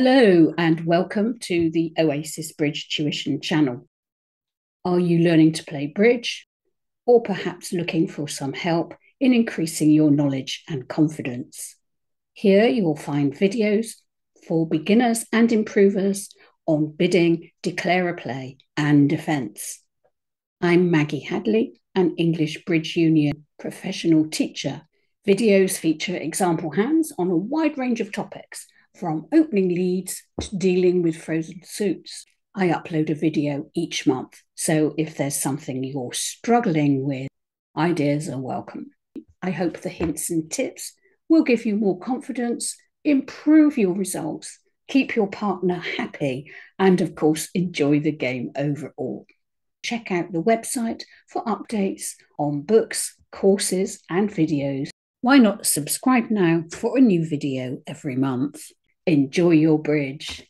Hello and welcome to the Oasis Bridge Tuition channel. Are you learning to play bridge or perhaps looking for some help in increasing your knowledge and confidence? Here you will find videos for beginners and improvers on bidding, declare a play and defence. I'm Maggie Hadley, an English Bridge Union professional teacher. Videos feature example hands on a wide range of topics, from opening leads to dealing with frozen suits. I upload a video each month, so if there's something you're struggling with, ideas are welcome. I hope the hints and tips will give you more confidence, improve your results, keep your partner happy, and of course, enjoy the game overall. Check out the website for updates on books, courses, and videos. Why not subscribe now for a new video every month? Enjoy your bridge.